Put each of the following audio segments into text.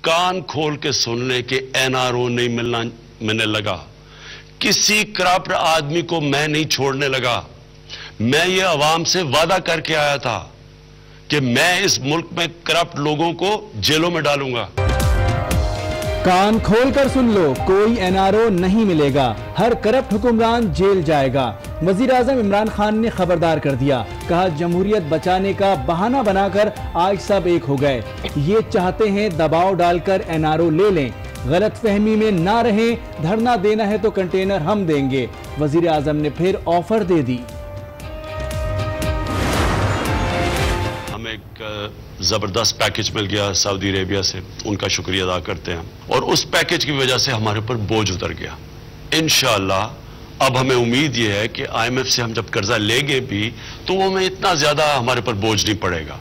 कान खोल के सुनने के एनआरओ नहीं मिलने लगा। किसी करप्ट आदमी को मैं नहीं छोड़ने लगा। मैं ये अवाम से वादा करके आया था कि मैं इस मुल्क में करप्ट लोगों को जेलों में डालूंगा। कान खोलकर सुन लो, कोई एनआरओ नहीं मिलेगा, हर करप्ट हुक्मरान जेल जाएगा। वजीर आजम इमरान खान ने खबरदार कर दिया, कहा जमहूरियत बचाने का बहाना बनाकर आज सब एक हो गए। ये चाहते हैं दबाव डालकर एनआरओ ले लें, गलत फहमी में ना रहें, धरना देना है तो कंटेनर हम देंगे। वजीर आजम ने फिर ऑफर दे दी। हमें एक जबरदस्त पैकेज मिल गया सऊदी अरेबिया से, उनका शुक्रिया अदा करते हैं, और उस पैकेज की वजह से हमारे ऊपर बोझ उतर गया। इंशाअल्लाह अब हमें उम्मीद यह है कि IMF से हम जब कर्जा लेंगे भी तो वो हमें इतना ज्यादा हमारे ऊपर बोझ नहीं पड़ेगा।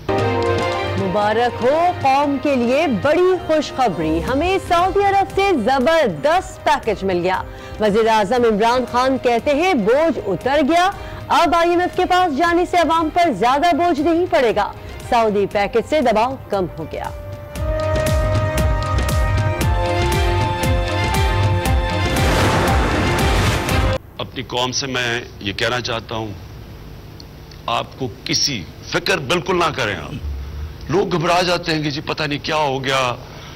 मुबारक हो कौम के लिए बड़ी खुशखबरी, हमें सऊदी अरब से जबरदस्त पैकेज मिल गया। वजीर आजम इमरान खान कहते हैं बोझ उतर गया, अब IMF के पास जाने से अवाम पर ज्यादा बोझ नहीं पड़ेगा। सऊदी पैकेज से दबाव कम हो गया। अपनी कौम से मैं ये कहना चाहता हूं, आपको किसी फिक्र बिल्कुल ना करें। आप लोग घबरा जाते हैं कि जी पता नहीं क्या हो गया,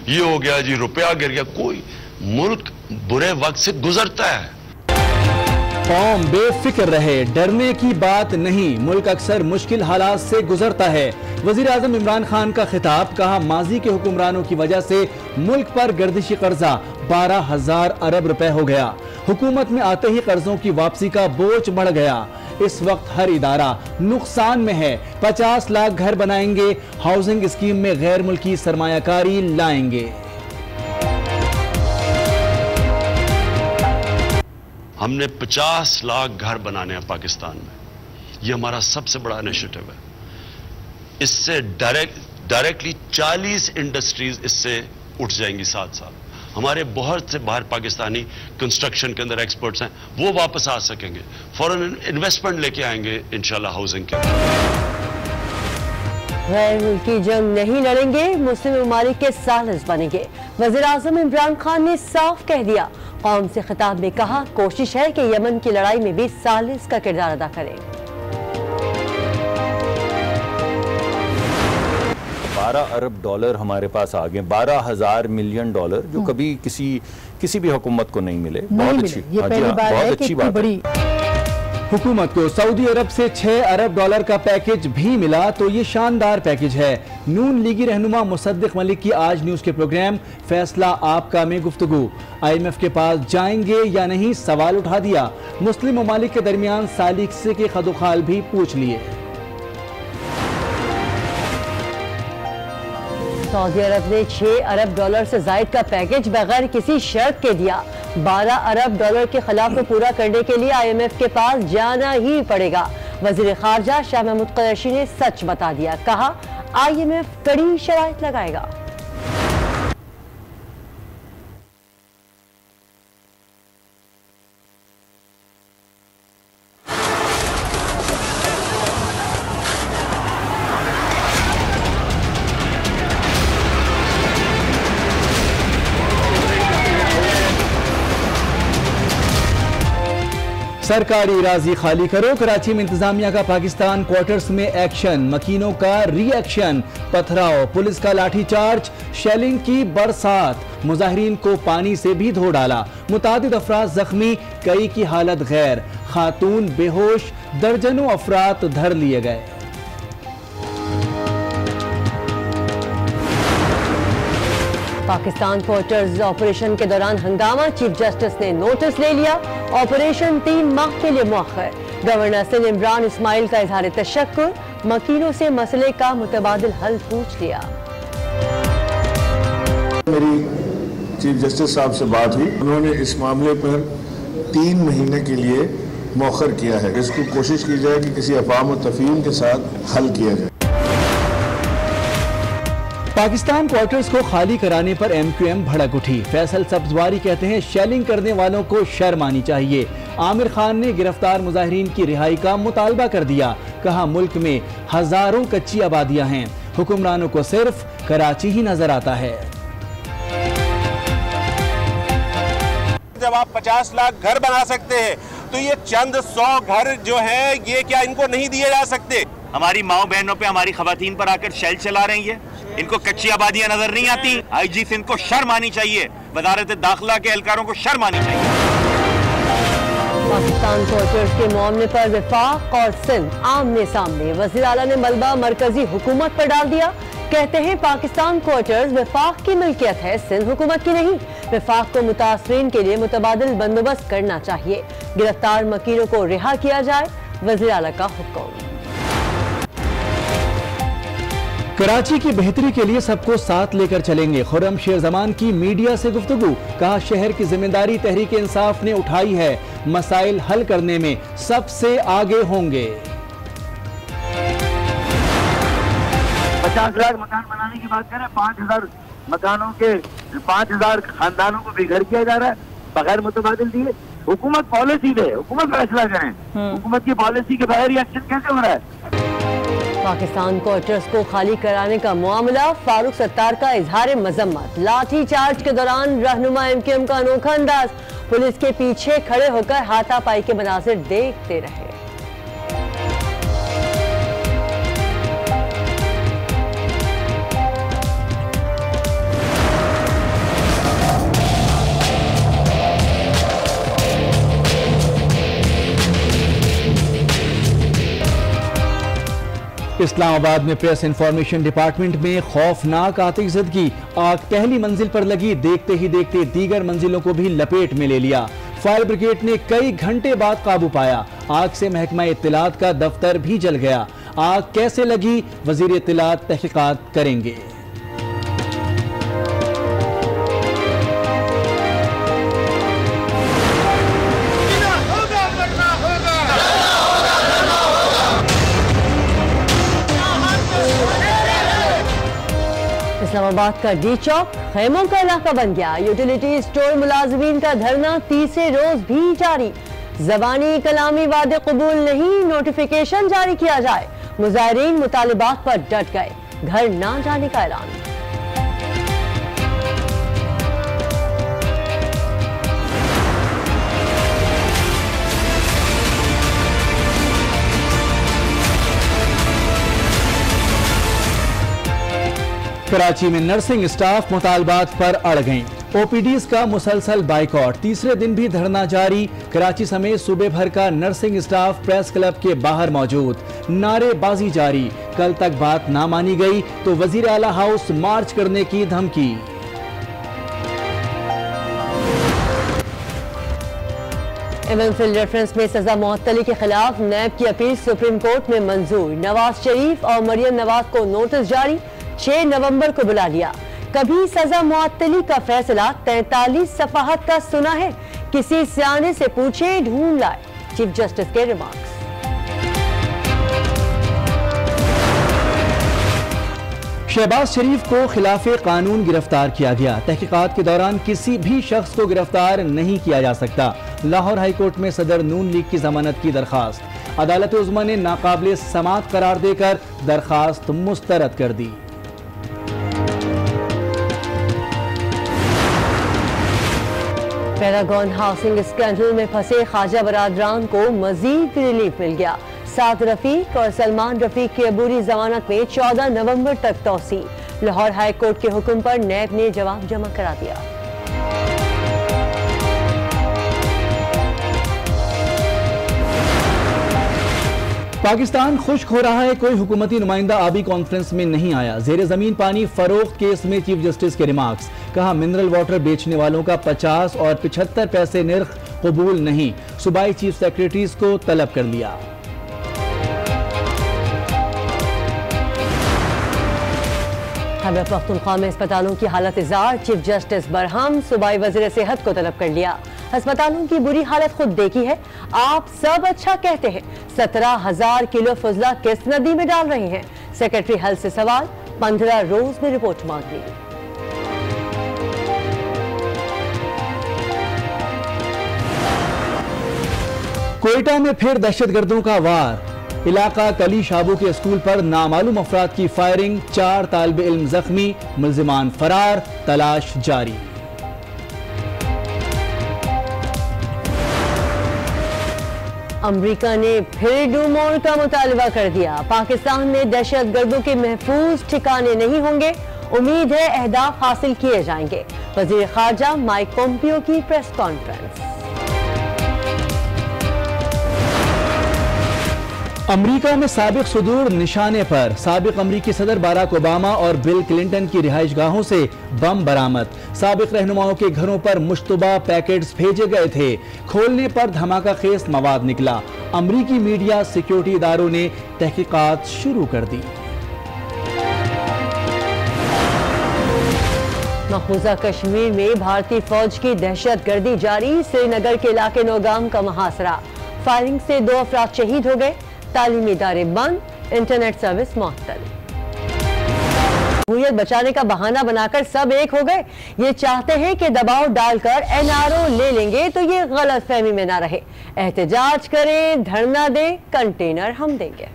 ये हो गया जी, रुपया गिर गया। कोई मुल्क बुरे वक्त से गुजरता है। कौम बेफिक्र रहे, डरने की बात नहीं, मुल्क अक्सर मुश्किल हालात से गुजरता है। वजीर आजम इमरान खान का खिताब, कहा माजी के हुक्मरानों की वजह से मुल्क पर गर्दिशी कर्जा 12,000 अरब रुपए हो गया। हुकूमत में आते ही कर्जों की वापसी का बोझ बढ़ गया। इस वक्त हर इदारा नुकसान में है। 50 लाख घर बनाएंगे, हाउसिंग स्कीम में गैर मुल्की सरमायाकारी लाएंगे। हमने 50 लाख घर बनाने हैं पाकिस्तान में। यह हमारा सबसे बड़ा इनिशिएटिव है। इससे डायरेक्टली 40 इंडस्ट्रीज इससे उठ जाएंगी साथ साथ। हमारे बहुत से बाहर पाकिस्तानी कंस्ट्रक्शन के अंदर एक्सपर्ट्स हैं, वो वापस आ सकेंगे, फॉरेन इन्वेस्टमेंट लेके आएंगे इंशाल्लाह हाउसिंग के। गैर मुल्की जंग नहीं लड़ेंगे, मुस्लिम ममालिक के सालिस बनेंगे। वज़ीर आज़म इमरान खान ने साफ कह दिया। कौम से खिताब में कहा कोशिश है कि यमन की लड़ाई में भी सालिस का किरदार अदा करें। 12 अरब डॉलर हमारे पास आ गए, 12,000 मिलियन डॉलर, जो कभी किसी भी हुकूमत को नहीं मिले। बहुत अच्छी, बहुत अच्छी बात है। हुकूमत को सऊदी अरब से 6 अरब डॉलर का पैकेज भी मिला तो ये शानदार पैकेज है। नून लीगी रहनुमा मुसद्दिक मलिक की आज न्यूज के प्रोग्राम फैसला आपका में गुफ्तगू। IMF के पास जाएंगे या नहीं सवाल उठा दिया। मुस्लिम ममालिक के दरमियान सालिसे के खदोखाल भी पूछ लिए। सऊदी अरब ने 6 अरब डॉलर से जायद का पैकेज बगैर किसी शर्त के दिया। 12 अरब डॉलर के खिलाफ पूरा करने के लिए IMF के पास जाना ही पड़ेगा। वजीर खारजा शाह महमूद कुरैशी ने सच बता दिया, कहा IMF कड़ी शराइत लगाएगा। सरकारी राजी खाली करो। कराची में इंतजामिया का पाकिस्तान क्वार्टर्स में एक्शन, मकीनों का रिएक्शन, पथराव, पुलिस का लाठीचार्ज, शेलिंग की बरसात, मुजाहिरीन को पानी से भी धो डाला। मुतादिद अफराद जख्मी, कई की हालत गैर, खातून बेहोश, दर्जनों अफराद धर लिए गए। पाकिस्तान क्वार्टर्स ऑपरेशन के दौरान हंगामा, चीफ जस्टिस ने नोटिस ले लिया। ऑपरेशन 3 माह के लिए मुअख्खर। गवर्नर सिंध इमरान इस्माइल का इजहार तशक्कुर, मकीनों से मसले का मुतबादिल हल पूछ लिया। मेरी चीफ जस्टिस साहब से बात हुई, उन्होंने इस मामले पर 3 महीने के लिए मौखर किया है। इसको कोशिश की जाए कि किसी अफ़ाम व तफ़हीम के साथ हल किया जाए। पाकिस्तान क्वार्टर्स को खाली कराने पर MQM भड़क उठी। फैसल सब्जवारी कहते हैं शेलिंग करने वालों को शर्म आनी चाहिए। आमिर खान ने गिरफ्तार मुजाहिरीन की रिहाई का मुतालबा कर दिया। कहा मुल्क में हजारों कच्ची आबादियां हैं, हुक्मरानों को सिर्फ कराची ही नजर आता है। जब आप 50 लाख घर बना सकते हैं तो ये चंद 100 घर जो है ये क्या इनको नहीं दिए जा सकते? हमारी माओ बहनों पे, हमारी खवातीन पर आकर शेल चला रही है। इनको कच्ची आबादियां नजर नहीं आती। आईजी से इनको शर्म आनी चाहिए, वजारत दाखिला के एहलकारों को शर्म आनी चाहिए। पाकिस्तान क्वार्टर्स के मामले पर वफाक और सिंध आमने सामने। वज़ीर आला ने मलबा मरकजी हुकूमत पर डाल दिया। कहते हैं पाकिस्तान क्वार्टर्स वफाक की मिल्कियत है, सिंध हुकूमत की नहीं। वफाक को मुतासरीन के लिए मुतबादिल बंदोबस्त करना चाहिए। गिरफ्तार मकीरों को रिहा किया जाए, वज़ीर आला का हुक्म। कराची की बेहतरी के लिए सबको साथ लेकर चलेंगे। खुर्रम शेर जमान की मीडिया से गुफ्तगू। कहा शहर की जिम्मेदारी तहरीक इंसाफ ने उठाई है, मसाइल हल करने में सबसे आगे होंगे। 50 लाख मकान बनाने की बात करें, 5000 मकानों के 5000 खानदानों को बेघर किया जा रहा है बगैर मुतबादिल दिए। हुकूमत पॉलिसी दे, हुकूमत फैसला करें। हुकूमत की पॉलिसी के बगैर ये एक्शन कैसे हो रहा है? पाकिस्तान क्वार्टर्स को खाली कराने का मामला, फारूक सत्तार का इजहार मजम्मत। लाठी चार्ज के दौरान रहनुमा एमक्यूएम का अनोखा अंदाज, पुलिस के पीछे खड़े होकर हाथापाई के मनाजिर देखते रहे। इस्लामाबाद में प्रेस इंफॉर्मेशन डिपार्टमेंट में खौफनाक आतिशज़दगी। आग पहली मंजिल पर लगी, देखते ही देखते दीगर मंजिलों को भी लपेट में ले लिया। फायर ब्रिगेड ने कई घंटे बाद काबू पाया। आग से महकमा इत्तलात का दफ्तर भी जल गया। आग कैसे लगी, वजीर इत्तलात तहकीकात करेंगे। इस्लामाबाद का डी चौक खैमों का इलाका बन गया। यूटिलिटी स्टोर मुलाजिमीन का धरना तीसरे रोज भी जारी। ज़बानी कलामी वादे कबूल नहीं, नोटिफिकेशन जारी किया जाए। मुजाहिरीन मुतालिबात पर डट गए, घर ना जाने का ऐलान। कराची में नर्सिंग स्टाफ मुतालबात पर अड़ गए। ओपीडीज का मुसलसल बाइकआउट, तीसरे दिन भी धरना जारी। कराची समेत सूबे भर का नर्सिंग स्टाफ प्रेस क्लब के बाहर मौजूद, नारेबाजी जारी। कल तक बात ना मानी गई तो वजीर आला हाउस मार्च करने की धमकी। इवेंफिल रेफरेंस में सजा मुअत्तली के खिलाफ नैब की अपील सुप्रीम कोर्ट में मंजूर। नवाज शरीफ और मरियम नवाज को नोटिस जारी, 6 नवंबर को बुला लिया। कभी सजा मुअत्तली का फैसला 43 सफाहत का सुना है? किसी सियाने से पूछे, ढूंढ लाए। चीफ जस्टिस के रिमार्क्स। शहबाज शरीफ को खिलाफे कानून गिरफ्तार किया गया। तहकीकात के दौरान किसी भी शख्स को गिरफ्तार नहीं किया जा सकता। लाहौर हाईकोर्ट में सदर नून लीग की जमानत की दरखास्त, अदालत उज़्मा ने नाकाबिले समाअत करार देकर दरखास्त मुस्तरद कर दी। पैरागॉन हाउसिंग स्कैंडल में फंसे ख्वाजा बरादरान को मजीद रिलीफ मिल गया। साद रफीक और सलमान रफीक की अबूरी जमानत में 14 नवंबर तक तौसी। लाहौर हाई कोर्ट के हुक्म पर नैब ने जवाब जमा करा दिया। पाकिस्तान खुश्क हो रहा है, कोई हुकूमती नुमाइंदा आबी कॉन्फ्रेंस में नहीं आया। जेर जमीन पानी फरोख्त केस में चीफ जस्टिस के रिमार्क्स। कहा मिनरल वाटर बेचने वालों का 50 और 75 पैसे निर्ख कबूल नहीं। सूबाई चीफ सेक्रेटरीज को तलब कर लिया। खैबर पख्तूनख्वा में अस्पतालों की हालत इज़ार, चीफ जस्टिस बरहम सूबाई वज़ीर सेहत को तलब कर लिया। अस्पतालों की बुरी हालत खुद देखी है, आप सब अच्छा कहते हैं। 17,000 किलो फजला किस नदी में डाल रहे हैं? सेक्रेटरी हेल्थ से सवाल, 15 रोज में रिपोर्ट मांग ली। कोयटा में फिर दहशतगर्दों का वार। इलाका कली शाबू के स्कूल पर नामालूम अफराद की फायरिंग, 4 तालिब इल्म जख्मी, मुल्जिमान फरार, तलाश जारी। अमेरिका ने फिर डू मोर का मुतालबा कर दिया। पाकिस्तान में दहशतगर्दों के महफूज ठिकाने नहीं होंगे, उम्मीद है अहदाफ हासिल किए जाएंगे। वजीर खारजा माइक पोम्पियो की प्रेस कॉन्फ्रेंस। अमेरिका में साबिक सुदूर निशाने पर साबिक अमेरिकी सदर बाराक ओबामा और बिल क्लिंटन की रिहाइशगाहों से बम बरामद। साबिक रहनुमाओं के घरों पर मुश्तबा पैकेट्स भेजे गए थे। खोलने पर धमाका खेज मवाद निकला। अमेरिकी मीडिया सिक्योरिटी इदारों ने तहकीकात शुरू कर दी। मकबूजा कश्मीर में भारतीय फौज की दहशतगर्दी जारी। श्रीनगर के इलाके नौगाम का मुहासरा। फायरिंग से 2 अफराद शहीद हो गए। तालीमी इदारे बंद, इंटरनेट सर्विस मुअत्तल। हुर्रियत बचाने का बहाना बनाकर सब एक हो गए। ये चाहते हैं कि दबाव डालकर एनआरओ ले लेंगे तो ये गलत फहमी में ना रहे। एहतजाज करें, धरना दें, कंटेनर हम देंगे।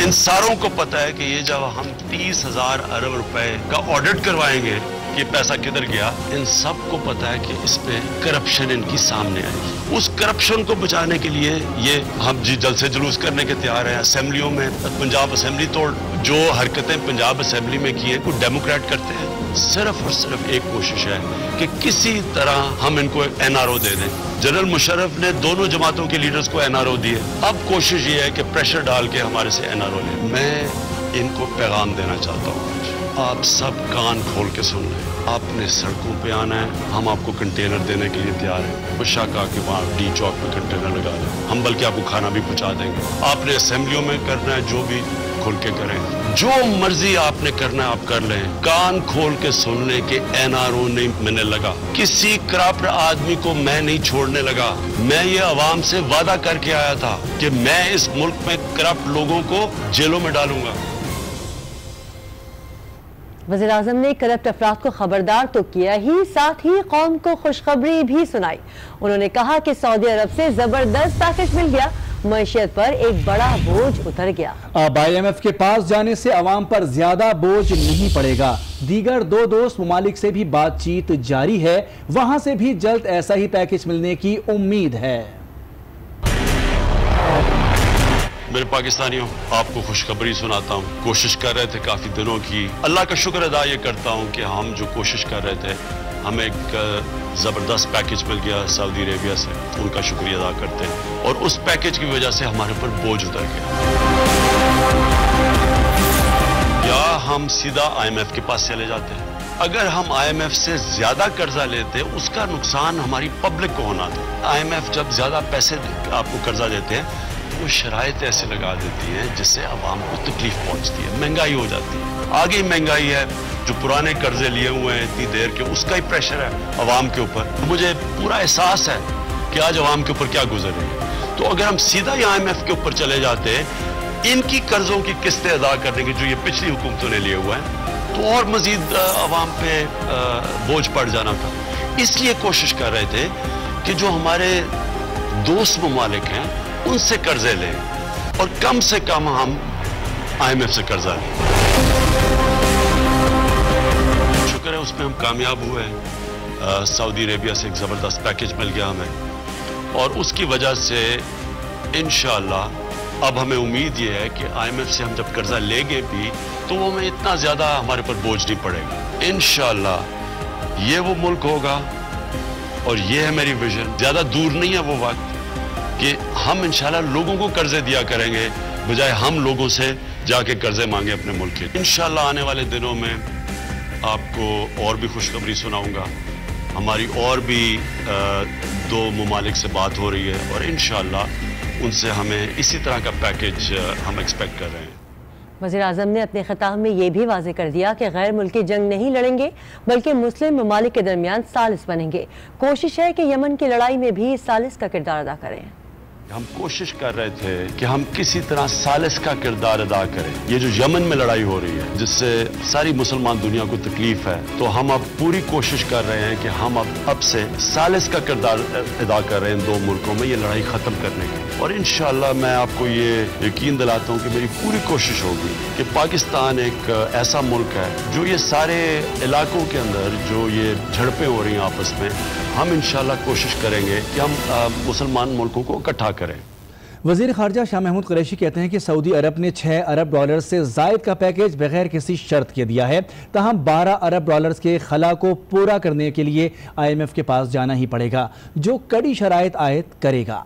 इन सारों को पता है कि ये जब हम 30,000 अरब रुपए का ऑडिट करवाएंगे कि पैसा किधर गया, इन सबको पता है कि इस पे करप्शन इनकी सामने आई। उस करप्शन को बचाने के लिए ये हम जल्द से जुलूस करने के तैयार हैं। असेंबलियों में पंजाब असेंबली तोड़ जो हरकतें पंजाब असेंबली में की है वो डेमोक्रेट करते हैं। सिर्फ और सिर्फ एक कोशिश है कि किसी तरह हम इनको एनआरओ दे दें। जनरल मुशर्रफ ने दोनों जमातों के लीडर्स को एनआरओ दिए। अब कोशिश ये है कि प्रेशर डाल के हमारे से एनआरओ लें। मैं इनको पैगाम देना चाहता हूँ, आप सब कान खोल के सुन लें। आपने सड़कों पे आना है, हम आपको कंटेनर देने के लिए तैयार हैं। बुशा का के वहाँ डी चौक में कंटेनर लगा लें, हम बल्कि आपको खाना भी पहुँचा देंगे। आपने असेंबलियों में करना है जो भी खुल के करें, जो मर्जी आपने करना है आप कर लें। कान खोल के सुन लें कि एनआरओ नहीं मैंने लगा, किसी करप्ट आदमी को मैं नहीं छोड़ने लगा। मैं ये अवाम से वादा करके आया था कि मैं इस मुल्क में करप्ट लोगों को जेलों में डालूंगा। वज़ीर आज़म ने करप्ट अफराद को खबरदार तो किया ही, साथ ही कौम को खुशखबरी भी सुनाई। उन्होंने कहा कि सऊदी अरब से जबरदस्त पैकेज मिल गया, मईशत पर एक बड़ा बोझ उतर गया। अब IMF के पास जाने से अवाम पर ज्यादा बोझ नहीं पड़ेगा। दीगर 2 दोस्त ममालिक से भी बातचीत जारी है, वहां से भी जल्द ऐसा ही पैकेज मिलने की उम्मीद है। मेरे पाकिस्तानियों, आपको खुशखबरी सुनाता हूँ। कोशिश कर रहे थे काफी दिनों की, अल्लाह का शुक्र अदा ये करता हूँ कि हम जो कोशिश कर रहे थे, हमें एक जबरदस्त पैकेज मिल गया सऊदी अरेबिया से। उनका शुक्रिया अदा करते हैं और उस पैकेज की वजह से हमारे ऊपर बोझ उतर गया। या हम सीधा IMF के पास चले जाते हैं। अगर हम IMF से ज्यादा कर्जा लेते उसका नुकसान हमारी पब्लिक को होना था। IMF जब ज्यादा पैसे आपको कर्जा देते हैं वो शराइत ऐसे लगा देती है जिससे आवाम को तकलीफ पहुंचती है, महंगाई हो जाती है। आगे महंगाई है, जो पुराने कर्जे लिए हुए हैं इतनी देर के, उसका ही प्रेशर है आवाम के ऊपर। मुझे पूरा एहसास है कि आज आवाम के ऊपर क्या गुजर रही है। तो अगर हम सीधा ही IMF के ऊपर चले जाते, इनकी कर्जों की किस्तें अदा करने की जो ये पिछली हुकूमतों ने लिए हुए हैं, तो और मजीद आवाम पे बोझ पड़ जाना था। इसलिए कोशिश कर रहे थे कि जो हमारे दोस्त ममालिक हैं उनसे कर्जे लें और कम से कम हम IMF से कर्जा लें। शुक्र है उसमें हम कामयाब हुए। सऊदी अरेबिया से एक जबरदस्त पैकेज मिल गया हमें और उसकी वजह से इंशाअल्लाह अब हमें उम्मीद ये है कि IMF से हम जब कर्जा लेंगे भी तो वो हमें इतना ज्यादा हमारे पर बोझ नहीं पड़ेगा। इंशाअल्लाह ये वो मुल्क होगा और ये है मेरी विजन। ज्यादा दूर नहीं है वो वक्त कि हम इंशाल्लाह लोगों को कर्जे दिया करेंगे बजाय हम लोगों से जाके कर्जे मांगे अपने मुल्क के। इंशाल्लाह आने वाले दिनों में आपको और भी खुशखबरी सुनाऊंगा। हमारी और भी 2 ममालिक से बात हो रही है और इंशाल्लाह उनसे हमें इसी तरह का पैकेज हम एक्सपेक्ट कर रहे हैं। वज़ीर आज़म ने अपने खिताब में यह भी वाज़ेह कर दिया कि गैर मुल्की जंग नहीं लड़ेंगे बल्कि मुस्लिम ममालिक के दरमियान सालिस बनेंगे। कोशिश है कि यमन की लड़ाई में भी सालिस का किरदार अदा करें। हम कोशिश कर रहे थे कि हम किसी तरह सालिस का किरदार अदा करें। ये जो यमन में लड़ाई हो रही है जिससे सारी मुसलमान दुनिया को तकलीफ है, तो हम अब पूरी कोशिश कर रहे हैं कि हम अब से सालिस का किरदार अदा कर रहे हैं 2 मुल्कों में ये लड़ाई खत्म करने की। और इंशाअल्लाह मैं आपको ये यकीन दिलाता हूँ कि मेरी पूरी कोशिश होगी कि पाकिस्तान एक ऐसा मुल्क है जो ये सारे इलाकों के अंदर जो ये झड़पें हो रही हैं आपस में, हम इंशाअल्लाह कोशिश करेंगे कि हम मुसलमान मुल्कों को इकट्ठा करें। वज़ीर ख़ारजा शाह महमूद कुरैशी कहते हैं कि सऊदी अरब ने 6 अरब डॉलर से ज़ायद का पैकेज बगैर किसी शर्त के दिया है, ताहम 12 अरब डॉलर्स के खला को पूरा करने के लिए IMF के पास जाना ही पड़ेगा, जो कड़ी शराइत आयद करेगा।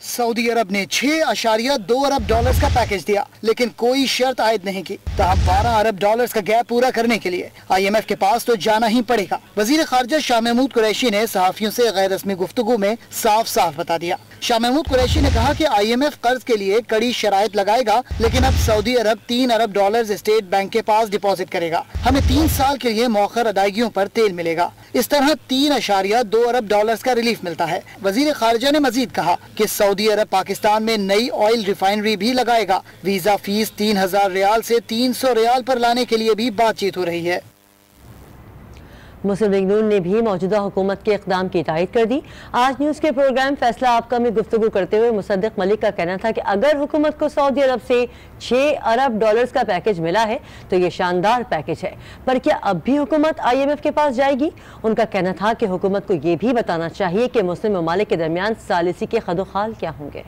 सऊदी अरब ने 6.2 अरब डॉलर्स का पैकेज दिया, लेकिन कोई शर्त आयद नहीं की। तब 12 अरब डॉलर्स का गैप पूरा करने के लिए IMF के पास तो जाना ही पड़ेगा। वजीर खारजा शाह महमूद कुरैशी ने सहाफियों से गैर रस्मी गुफ्तगू में साफ साफ बता दिया। शाह महमूद कुरैशी ने कहा कि IMF कर्ज के लिए कड़ी शराइत लगाएगा, लेकिन अब सऊदी अरब 3 अरब डॉलर्स स्टेट बैंक के पास डिपॉजिट करेगा। हमें 3 साल के लिए मौखर अदायगियों पर तेल मिलेगा। इस तरह 3.2 अरब डॉलर्स का रिलीफ मिलता है। वजीर खारजा ने मजीद कहा कि सऊदी अरब पाकिस्तान में नई ऑयल रिफाइनरी भी लगाएगा। वीजा फीस 3000 रियाल से 300 रियाल पर लाने के लिए भी बातचीत हो रही है। मुस्लिम लीग नून ने भी मौजूदा हुकूमत के इक़दाम की तायद कर दी। आज न्यूज़ के प्रोग्राम फैसला आपका में गुफ्तगू करते हुए मुसद्दिक मलिक का कहना था कि अगर हुकूमत को सऊदी अरब से 6 अरब डॉलर्स का पैकेज मिला है तो ये शानदार पैकेज है, पर क्या अब भी हुकूमत IMF के पास जाएगी? उनका कहना था कि हुकूमत को ये भी बताना चाहिए कि मुस्लिम ममालिक के दरमियान सालिसी के खदोखाल क्या होंगे।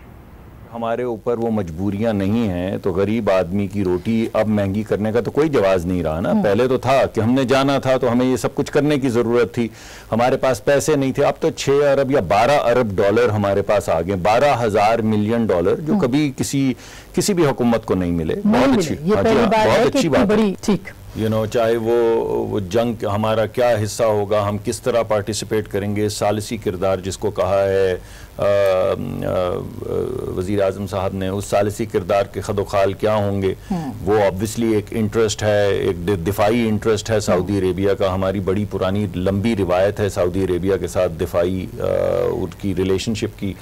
हमारे ऊपर वो मजबूरियां नहीं हैं तो गरीब आदमी की रोटी अब महंगी करने का तो कोई जवाब नहीं रहा ना। पहले तो था कि हमने जाना था तो हमें ये सब कुछ करने की ज़रूरत थी, हमारे पास पैसे नहीं थे। अब तो 6 अरब या 12 अरब डॉलर हमारे पास आ गए, 12,000 मिलियन डॉलर, जो कभी किसी भी हुकूमत को नहीं मिले। बहुत अच्छी, बहुत अच्छी बात है। ठीक, चाहे वो जंग हमारा क्या हिस्सा होगा, हम किस तरह पार्टिसिपेट करेंगे, सालिसी किरदार जिसको कहा है वज़ीर आज़म साहब ने, उस सालिसी किरदार के खदोखाल क्या होंगे, वो ऑब्वियसली एक इंटरेस्ट है, एक दिफाई इंटरेस्ट है सऊदी अरेबिया का। हमारी बड़ी पुरानी लंबी रिवायत है सऊदी अरेबिया के साथ दिफाई उनकी रिलेशनशिप की।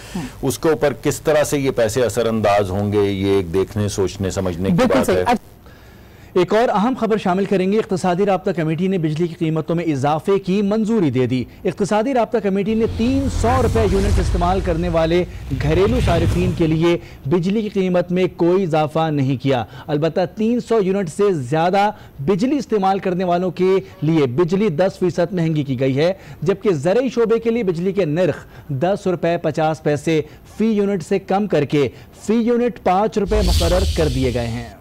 उसके ऊपर किस तरह से ये पैसे असरअंदाज होंगे, ये एक देखने सोचने समझने की बात है। एक और अहम खबर शामिल करेंगे। इक़्तिसादी राब्ता कमेटी ने बिजली की कीमतों में इजाफे की मंजूरी दे दी। इक़्तिसादी राब्ता कमेटी ने 300 रुपए यूनिट इस्तेमाल करने वाले घरेलू सारिफीन के लिए बिजली की कीमत में कोई इजाफा नहीं किया। अलबत्ता 300 यूनिट से ज़्यादा बिजली इस्तेमाल करने वालों के लिए बिजली 10% महंगी की गई है, जबकि ज़रई शोबे के लिए बिजली के नर्ख 10 रुपए 50 पैसे फी यूनिट से कम करके फी यूनिट 5 रुपए मुकर्रर कर दिए गए हैं।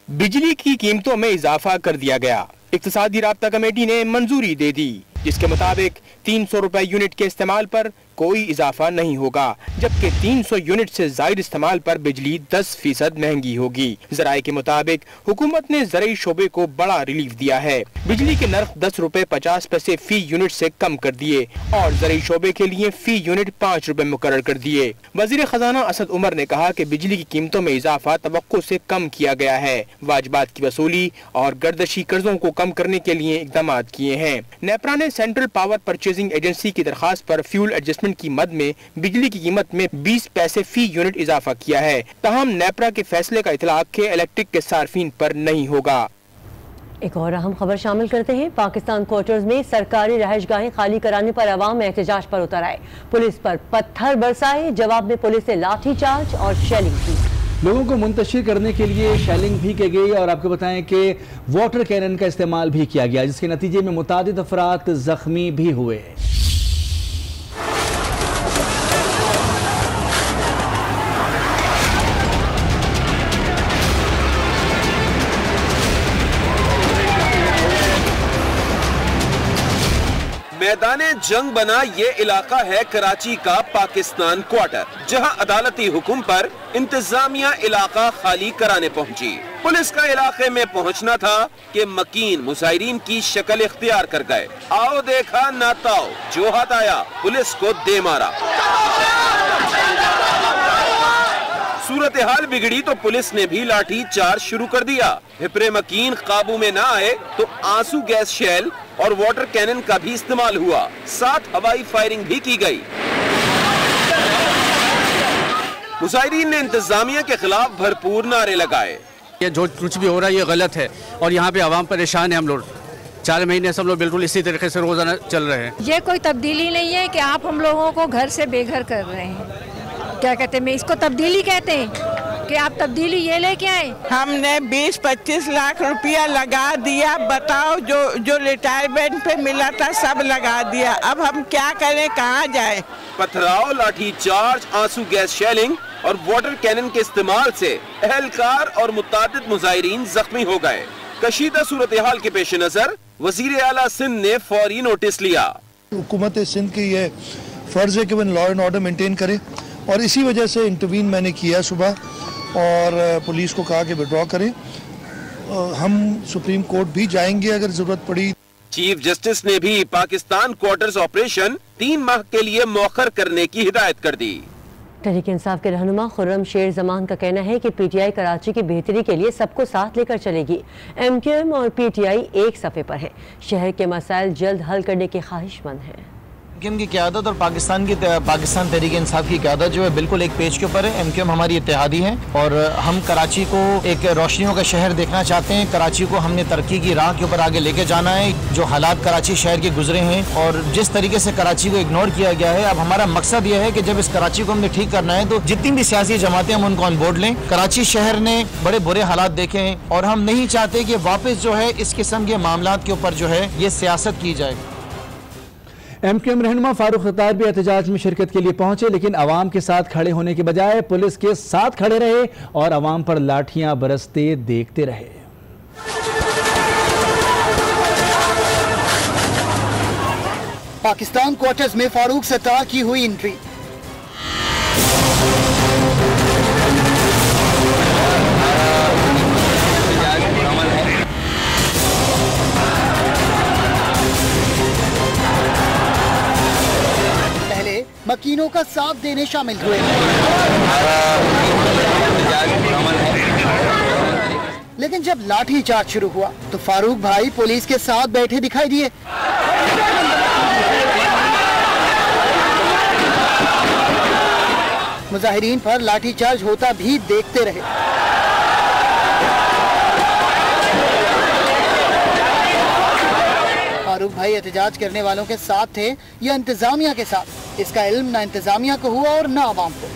बिजली की कीमतों में इजाफा कर दिया गया। इक़्तिसादी राब्ता कमेटी ने मंजूरी दे दी, जिसके मुताबिक 300 रुपए यूनिट के इस्तेमाल पर कोई इजाफा नहीं होगा, जबकि 300 यूनिट से जायद इस्तेमाल पर बिजली 10% महंगी होगी। ज़राए के मुताबिक हुकूमत ने ज़रई शोबे को बड़ा रिलीफ दिया है। बिजली के नर्ख 10 रुपए 50 पैसे फी यूनिट से कम कर दिए और ज़रई शोबे के लिए फी यूनिट 5 रुपए मुकर्रर कर दिए। वज़ीर खजाना असद उमर ने कहा कि बिजली की कीमतों में इजाफा तवक्को से कम किया गया है। वाजिबात की वसूली और गर्दशी कर्जों को कम करने के लिए इकदाम किए हैं। नेपरा ने सेंट्रल पावर परचेजिंग एजेंसी की दरखास्त पर फ्यूल एडजस्टमेंट की मद में बिजली की कीमत में 20 पैसे फी यूनिट इजाफा किया है। ताहम नेपरा के फैसले का इतलाक के इलेक्ट्रिक के सार्फिन पर नहीं होगा। एक और अहम खबर शामिल करते हैं। पाकिस्तान क्वार्टर्स में सरकारी रहायशगाहें खाली कराने पर अवाम एहतजाज पर उतर आए, पुलिस पर पत्थर बरसाए। जवाब में पुलिस ने लाठीचार्ज और शेलिंग की। लोगों को मुंतशिर करने के लिए शेलिंग भी की गई और आपको बताएं कि वाटर कैनन का इस्तेमाल भी किया गया, जिसके नतीजे में मुतादिद अफराद जख्मी भी हुए। मैदाने जंग बना ये इलाका है कराची का पाकिस्तान क्वार्टर, जहां अदालती हुक्म पर इंतजामिया इलाका खाली कराने पहुंची। पुलिस का इलाके में पहुंचना था कि मकीन मुजाहिरीन की शक्ल इख्तियार कर गए। आओ देखा ना ताओ, जो हाथ आया पुलिस को दे मारा। सूरत हाल बिगड़ी तो पुलिस ने भी लाठी चार्ज शुरू कर दिया। हिपरे मकीन काबू में ना आए तो आंसू गैस शेल और वाटर कैनन का भी इस्तेमाल हुआ, साथ हवाई फायरिंग भी की गई। मुजाहिरीन ने इंतजामिया के खिलाफ भरपूर नारे लगाए। ये जो कुछ भी हो रहा है ये गलत है और यहाँ पे आवाम परेशान है। हम लोग 4 महीने सब लोग बिल्कुल इसी तरीके से रोजाना चल रहे हैं। ये कोई तब्दीली नहीं है कि आप हम लोगों को घर से बेघर कर रहे हैं। क्या कहते हैं, मैं इसको तब्दीली कहते हैं कि आप तब्दीली ये लेके आए। हमने 20-25 लाख रुपया लगा दिया, बताओ जो रिटायरमेंट पे मिला था सब लगा दिया, अब हम क्या करें, कहाँ जाए। पथराव, लाठी चार्ज, आंसू गैस शेलिंग और वाटर कैनन के इस्तेमाल से एहलकार और मुतादिद मुजाहिरीन जख्मी हो गए। कशीदा सूरत हाल के पेश नजर वजीर आला सिंध ने फौरी नोटिस लिया। हुकूमत सिंध की ये फर्ज है कि वो लॉ एंड ऑर्डर मेंटेन करे और इसी वजह से इंटरवीन मैंने किया सुबह और पुलिस को कहा कि विड्रॉ करें। हम सुप्रीम कोर्ट भी जाएंगे अगर जरूरत पड़ी। चीफ जस्टिस ने भी पाकिस्तान क्वार्टर्स ऑपरेशन 3 माह के लिए मौखर करने की हिदायत कर दी। तहरीक इंसाफ के रहनुमा खुर्रम शेर जमान का कहना है कि पीटीआई कराची की बेहतरी के लिए सबको साथ लेकर चलेगी। एमक्यूएम और पीटीआई एक सफ़े पर है, शहर के मसाइल जल्द हल करने की ख्वाहिशमंद है। एमक्यूएम की क़यादत और पाकिस्तान तहरीक इंसाफ की क़यादत जो है बिल्कुल एक पेज के ऊपर है। एमक्यूएम हमारी इत्तेहादी है और हम कराची को एक रोशनियों का शहर देखना चाहते हैं। कराची को हमने तरक्की की राह के ऊपर आगे लेके जाना है। जो हालात कराची शहर के गुजरे हैं और जिस तरीके से कराची को इग्नोर किया गया है, अब हमारा मकसद यह है कि जब इस कराची को हमने ठीक करना है तो जितनी भी सियासी जमातें हम उनको ऑन बोर्ड लें। कराची शहर ने बड़े बुरे हालात देखे हैं और हम नहीं चाहते कि वापस जो है इस किस्म के मामलात के ऊपर जो है ये सियासत की जाए। एमक्यूएम रहनुमा फारूक खत्तार भी एहतजाज में शिरकत के लिए पहुंचे, लेकिन अवाम के साथ खड़े होने के बजाय पुलिस के साथ खड़े रहे और अवाम पर लाठियां बरसते देखते रहे। पाकिस्तान क्वार्टर्स में फारूक सत्तार की हुई एंट्री। मकीनों का साथ देने शामिल हुए, लेकिन जब लाठी चार्ज शुरू हुआ तो फारूक भाई पुलिस के साथ बैठे दिखाई दिए। मुजाहिरीन पर लाठी चार्ज होता भी देखते रहे। फारूक भाई एहतजाज करने वालों के साथ थे या इंतजामिया के साथ, इसका इल्म ना इंतजामिया को हुआ और ना आवाम को।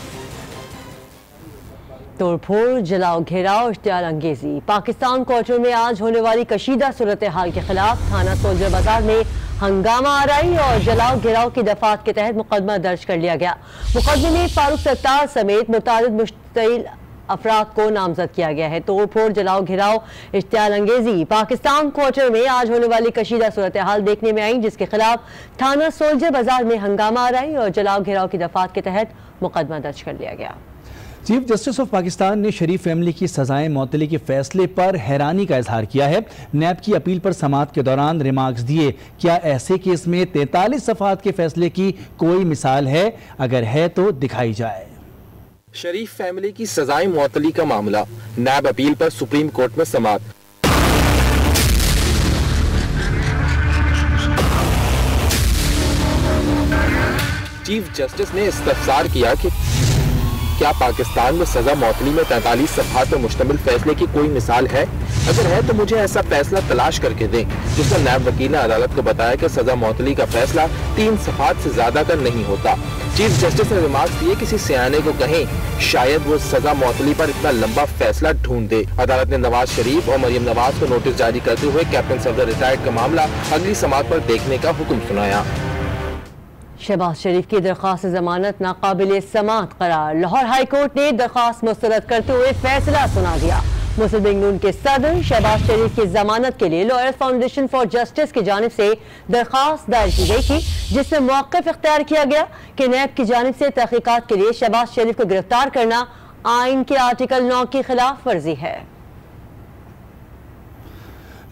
तोड़फोड़, जलाओ घेराव, इश्तियाल अंगेजी। पाकिस्तान क्वार्टर में आज होने वाली कशीदा सूरत हाल के खिलाफ थाना सोल्जर बाजार में हंगामा आराई और जलाओ घेराव की दफात के तहत मुकदमा दर्ज कर लिया गया। मुकदमे में फारूक सत्तार समेत मुतादिद मुश्तइल अफराद को नामजद किया गया है। तोड़फोड़, जलाओ घेराव, इश्तियाल अंगेजी पाकिस्तान क्वार्टर में आज होने वाली कशीदा सूरत हाल देखने में आई, जिसके खिलाफ थाना सोल्जर बाजार में हंगामा आराई और जलाओ घेराव की दफात के तहत मुकदमा दर्ज कर लिया गया। चीफ जस्टिस ऑफ पाकिस्तान ने शरीफ फैमिली की सजाएं मौतली के फैसले पर हैरानी का इजहार किया है। नैब की अपील पर समाअत के दौरान रिमार्क्स दिए, क्या ऐसे केस में 43 सफ़हात के फैसले की कोई मिसाल है? अगर है तो दिखाई जाए। शरीफ फैमिली की सजाएं मौतली का मामला, नैब अपील पर सुप्रीम कोर्ट में समाअत। चीफ जस्टिस ने इस्तफसार किया कि क्या पाकिस्तान में सजा मौतली में 43 सफ़हात पर मुश्तमिल फैसले की कोई मिसाल है? अगर है तो मुझे ऐसा फैसला तलाश करके दें। जिसमें नैब वकील ने अदालत को बताया कि सजा मौतली का फैसला 3 सफ़हात से ज्यादा का नहीं होता। चीफ जस्टिस ने रिमार्क दिए, किसी सियाने को कहें शायद वो सजा मौतली पर इतना लंबा फैसला ढूंढ दे। अदालत ने नवाज शरीफ और मरियम नवाज को नोटिस जारी करते हुए कैप्टन सफदर रिटायर्ड का मामला अगली समाअत पर देखने का हुक्म सुनाया। शहबाज शरीफ की दरख्वास्त जमानत नाकाबिल समाअत करार। लाहौर हाई कोर्ट ने दरख्वास्त मुस्तरद करते हुए फैसला सुना दिया। मुस्लिम लीग नून के सदर शहबाज शरीफ की जमानत के लिए लॉयर्स फाउंडेशन फॉर जस्टिस की जानिब से दरख्वास्त दायर की गई थी, जिसमें मौक़िफ़ इख्तियार किया गया कि नैब की जानिब से तहकीकात के लिए शहबाज शरीफ को गिरफ्तार करना आइन के आर्टिकल 9 की खिलाफ वर्जी है।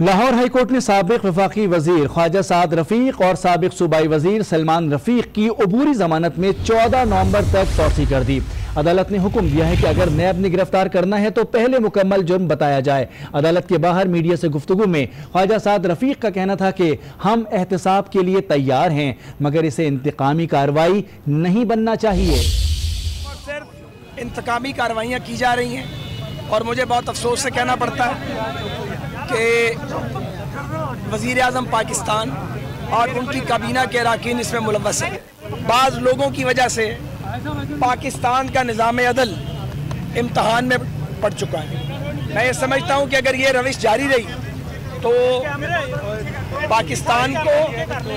लाहौर हाई कोर्ट ने साबिक वफाकी वजीर ख्वाजा साद रफीक और साबिक सूबाई वजीर सलमान रफीक की अबूरी जमानत में 14 नवंबर तक तोसी कर दी। अदालत ने हुक्म दिया है कि अगर नैब ने गिरफ्तार करना है तो पहले मुकम्मल जुर्म बताया जाए। अदालत के बाहर मीडिया से गुफ्तगू में ख्वाजा साद रफीक का कहना था कि हम एहतसाब के लिए तैयार हैं, मगर इसे इंतकामी कार्रवाई नहीं बनना चाहिए। सिर्फ इंतकामी कार्रवाइयाँ की जा रही हैं और मुझे बहुत अफसोस से कहना पड़ता है कि वज़ीर आज़म पाकिस्तान और उनकी काबीना के अरकान इसमें मुलव्वस हैं। बाज़ लोगों की वजह से पाकिस्तान का निज़ाम अदल इम्तहान में पड़ चुका है। मैं ये समझता हूँ कि अगर ये रविश जारी रही तो पाकिस्तान को